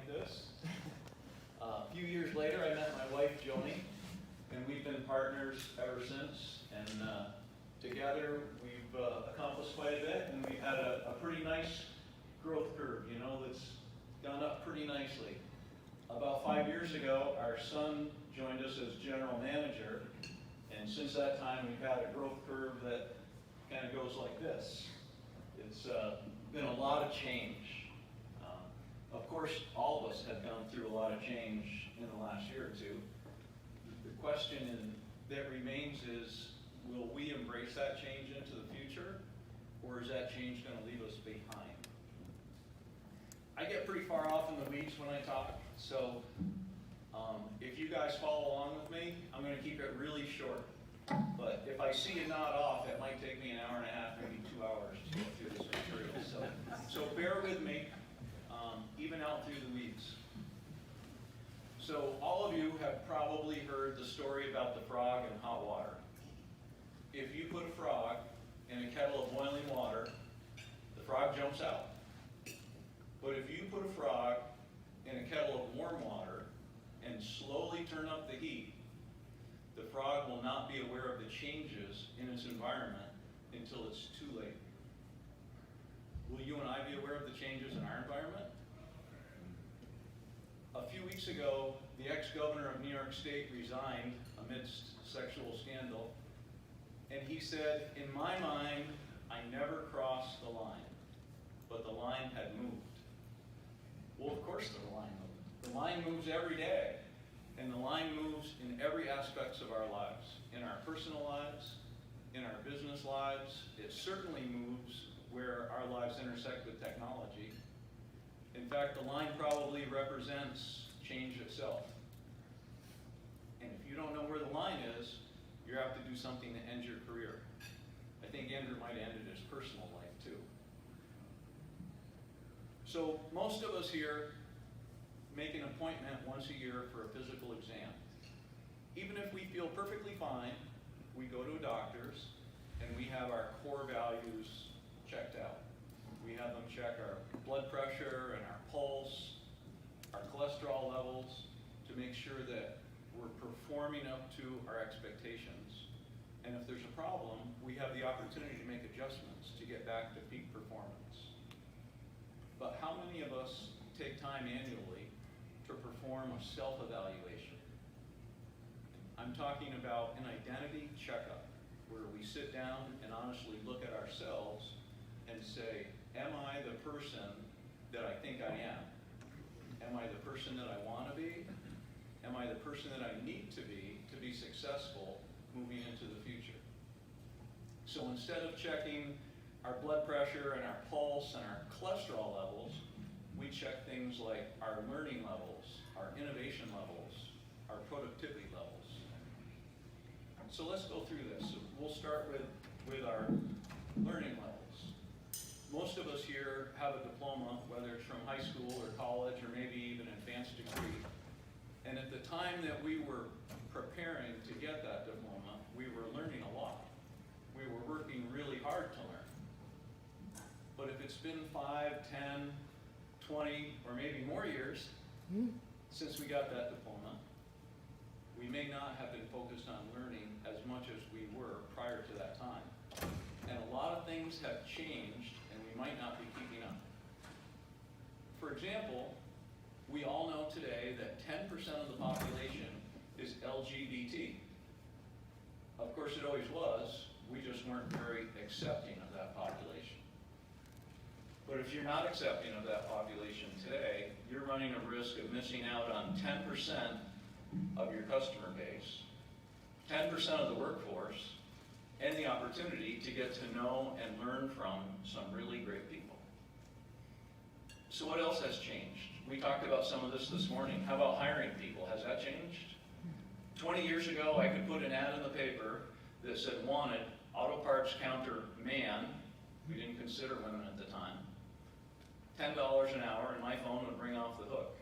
this. A few years later, I met my wife, Joni, and we've been partners ever since. And together, we've accomplished quite a bit, and we've had a pretty nice growth curve, you know, that's gone up pretty nicely. About 5 years ago, our son joined us as general manager, and since that time, we've had a growth curve that kind of goes like this. It's been a lot of change. Of course, all of us have gone through a lot of change in the last year or two. The question that remains is, will we embrace that change into the future, or is that change going to leave us behind? I get pretty far off in the weeds when I talk, so if you guys follow along with me, I'm going to keep it really short. But if I see you nod off, it might take me an hour and a half, maybe 2 hours to go through this material. So bear with me, even out through the weeds. So all of you have probably heard the story about the frog and hot water. If you put a frog in a kettle of boiling water, the frog jumps out. But if you put a frog in a kettle of warm water and slowly turn up the heat, the frog will not be aware of the changes in its environment until it's too late. Will you and I be aware of the changes in our environment? A few weeks ago, the ex-governor of New York State resigned amidst sexual scandal, and he said, "In my mind, I never crossed the line, but the line had moved." Well, of course the line moved. The line moves every day, and the line moves in every aspect of our lives, in our personal lives, in our business lives. It certainly moves where our lives intersect with technology. In fact, the line probably represents change itself. And if you don't know where the line is, you have to do something to end your career. I think Andrew might have ended his personal life too. So most of us here make an appointment once a year for a physical exam. Even if we feel perfectly fine, we go to a doctor's and we have our core values checked out. We have them check our blood pressure and our pulse, our cholesterol levels, to make sure that we're performing up to our expectations. And if there's a problem, we have the opportunity to make adjustments to get back to peak performance. But how many of us take time annually to perform a self-evaluation? I'm talking about an identity checkup, where we sit down and honestly look at ourselves and say, am I the person that I think I am? Am I the person that I want to be? Am I the person that I need to be successful moving into the future? So instead of checking our blood pressure and our pulse and our cholesterol levels, we check things like our learning levels, our innovation levels, our productivity levels. So let's go through this. So we'll start with our learning levels. Most of us here have a diploma, whether it's from high school or college or maybe even an advanced degree. And at the time that we were preparing to get that diploma, we were learning a lot. We were working really hard to learn. But if it's been 5, 10, 20, or maybe more years since we got that diploma, we may not have been focused on learning as much as we were prior to that time. And a lot of things have changed, and we might not be keeping up. For example, we all know today that 10% of the population is LGBT. Of course, it always was. We just weren't very accepting of that population. But if you're not accepting of that population today, you're running a risk of missing out on 10% of your customer base, 10% of the workforce, and the opportunity to get to know and learn from some really great people. So what else has changed? We talked about some of this morning. How about hiring people? Has that changed? 20 years ago, I could put an ad in the paper that said, wanted, auto parts counter man. We didn't consider women at the time. $10 an hour, and my phone would ring off the hook.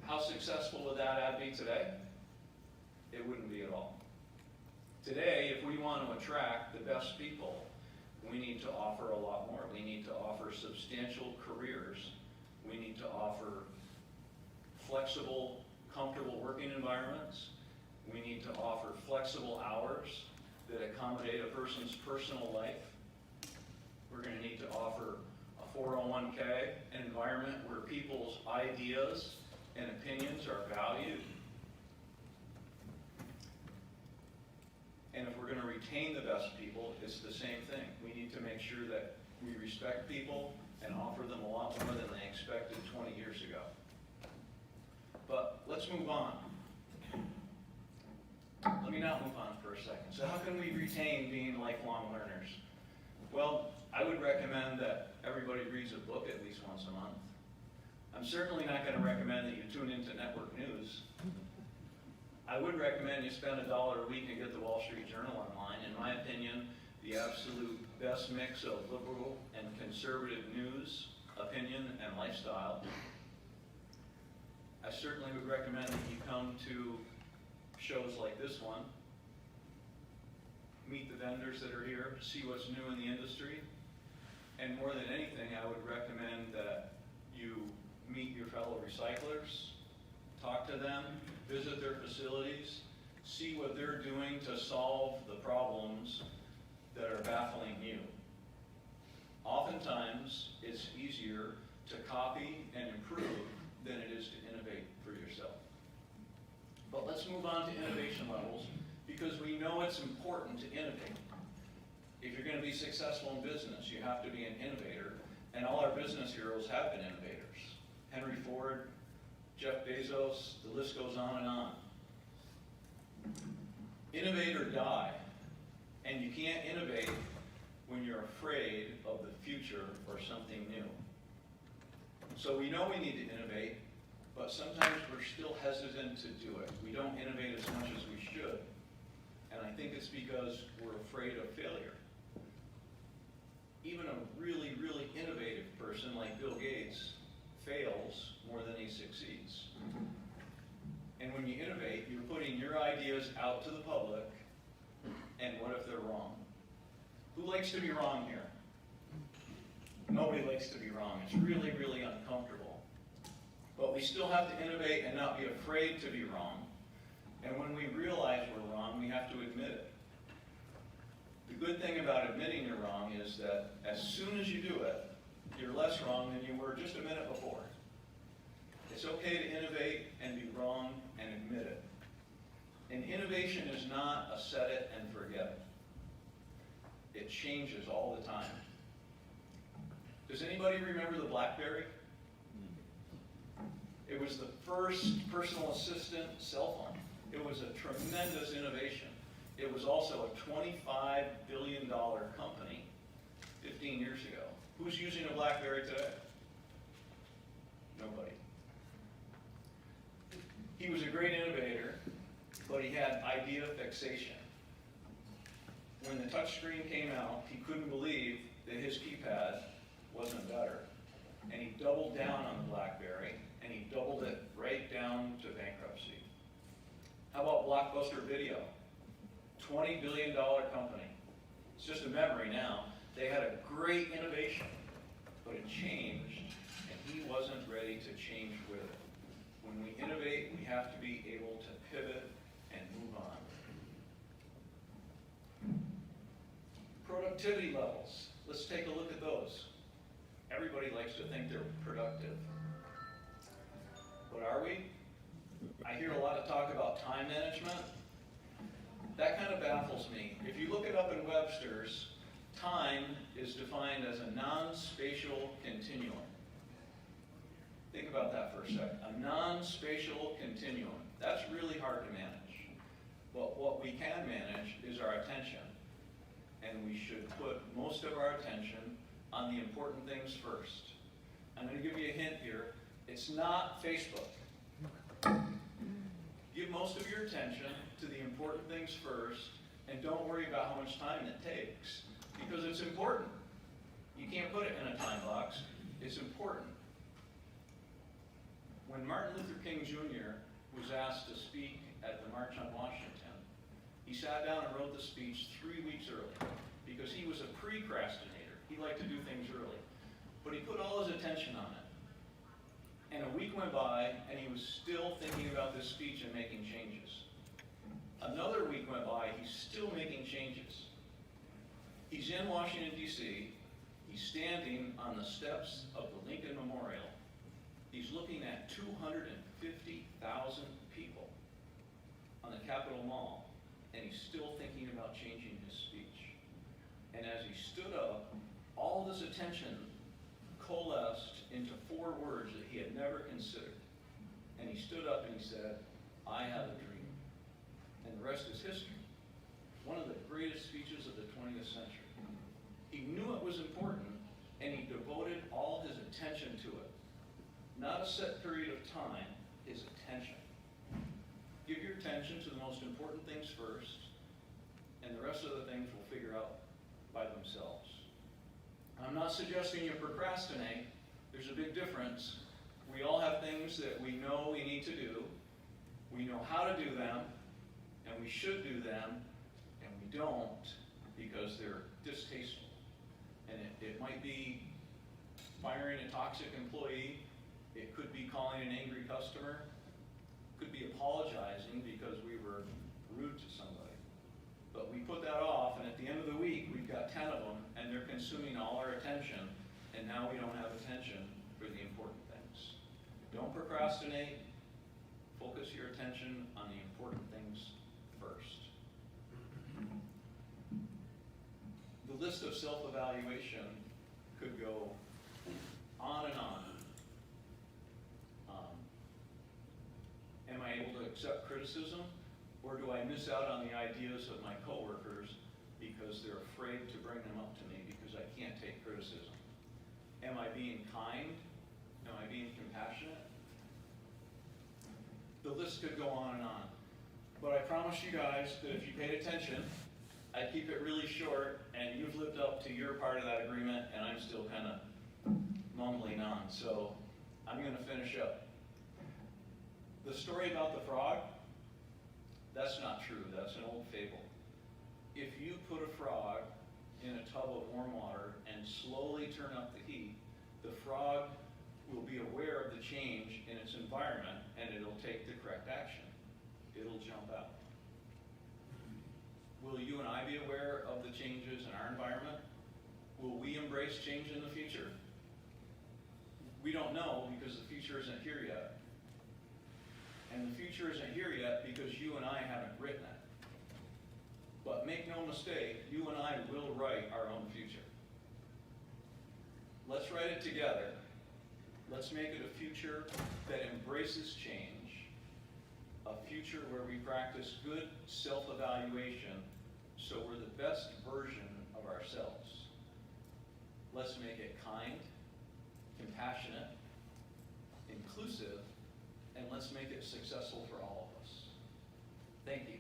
How successful would that ad be today? It wouldn't be at all. Today, if we want to attract the best people, we need to offer a lot more. We need to offer substantial careers. We need to offer flexible, comfortable working environments. We need to offer flexible hours that accommodate a person's personal life. We're going to need to offer a 401k, an environment where people's ideas and opinions are valued. And if we're going to retain the best people, it's the same thing. We need to make sure that we respect people and offer them a lot more than they expected 20 years ago. But let's move on. Let me not move on for a second. So how can we retain being lifelong learners? Well, I would recommend that everybody reads a book at least once a month. I'm certainly not going to recommend that you tune into network news. I would recommend you spend $1 a week and get the Wall Street Journal online. In my opinion, the absolute best mix of liberal and conservative news, opinion, and lifestyle. I certainly would recommend that you come to shows like this one, meet the vendors that are here, see what's new in the industry, and more than anything, I would recommend that you meet your fellow recyclers, talk to them, visit their facilities, see what they're doing to solve the problems that are baffling you. Oftentimes, it's easier to copy and improve than it is to innovate for yourself. But let's move on to innovation levels, because we know it's important to innovate. If you're going to be successful in business, you have to be an innovator, and all our business heroes have been innovators. Henry Ford, Jeff Bezos, the list goes on and on. Innovate or die, and you can't innovate when you're afraid of the future or something new. So we know we need to innovate, but sometimes we're still hesitant to do it. We don't innovate as much as we should, and I think it's because we're afraid of failure. Even a really, really innovative person like Bill Gates fails more than he succeeds. And when you innovate, you're putting your ideas out to the public, and what if they're wrong? Who likes to be wrong here? Nobody likes to be wrong. It's really, really uncomfortable. But we still have to innovate and not be afraid to be wrong. And when we realize we're wrong, we have to admit it. The good thing about admitting you're wrong is that as soon as you do it, you're less wrong than you were just a minute before. It's okay to innovate and be wrong and admit it. And innovation is not a set it and forget it. It changes all the time. Does anybody remember the BlackBerry? It was the first personal assistant cell phone. It was a tremendous innovation. It was also a $25 billion company 15 years ago. Who's using a BlackBerry today? Nobody. He was a great innovator, but he had idea fixation. When the touchscreen came out, he couldn't believe that his keypad wasn't better. And he doubled down on the BlackBerry, and he doubled it right down to bankruptcy. How about Blockbuster Video? $20 billion company. It's just a memory now. They had a great innovation, but it changed, and he wasn't ready to change with it. When we innovate, we have to be able to pivot and move on. Productivity levels. Let's take a look at those. Everybody likes to think they're productive. But are we? I hear a lot of talk about time management. That kind of baffles me. If you look it up in Webster's, time is defined as a non-spatial continuum. Think about that for a second. A non-spatial continuum. That's really hard to manage. But what we can manage is our attention. And we should put most of our attention on the important things first. I'm going to give you a hint here. It's not Facebook. Give most of your attention to the important things first, and don't worry about how much time it takes, because it's important. You can't put it in a time box. It's important. When Martin Luther King Jr. was asked to speak at the March on Washington, he sat down and wrote the speech 3 weeks early, because he was a procrastinator. He liked to do things early. But he put all his attention on it. And a week week went by, and he was still thinking about this speech and making changes. Another week went by, he's still making changes. He's in Washington, D.C., he's standing on the steps of the Lincoln Memorial. He's looking at 250,000 people on the Capitol Mall, and he's still thinking about changing his speech. And as he stood up, all this attention coalesced into 4 words that he had never considered. And he stood up and he said, "I have a dream." And the rest is history. One of the greatest speeches of the 20th century. He knew it was important, and he devoted all his attention to it. Not a set period of time, his attention. Give your attention to the most important things first, and the rest of the things will figure out by themselves. I'm not suggesting you procrastinate. There's a big difference. We all have things that we know we need to do. We know how to do them, and we should do them, and we don't because they're distasteful. And it might be firing a toxic employee. It could be calling an angry customer. It could be apologizing because we were rude to somebody. But we put that off, and at the end of the week, we've got 10 of them, and they're consuming all our attention, and now we don't have attention for the important things. Don't procrastinate. Focus your attention on the important things first. The list of self-evaluation could go on and on. Am I able to accept criticism, or do I miss out on the ideas of my coworkers because they're afraid to bring them up to me because I can't take criticism? Am I being kind? Am I being compassionate? The list could go on and on. But I promise you guys that if you paid attention, I'd keep it really short, and you've lived up to your part of that agreement, and I'm still kind of mumbling on. So I'm going to finish up. The story about the frog, that's not true. That's an old fable. If you put a frog in a tub of warm water and slowly turn up the heat, the frog will be aware of the change in its environment, and it'll take the correct action. It'll jump out. Will you and I be aware of the changes in our environment? Will we embrace change in the future? We don't know because the future isn't here yet. And the future isn't here yet because you and I haven't written it. But make no mistake, you and I will write our own future. Let's write it together. Let's make it a future that embraces change, a future where we practice good self-evaluation so we're the best version of ourselves. Let's make it kind, compassionate, inclusive, and let's make it successful for all of us. Thank you.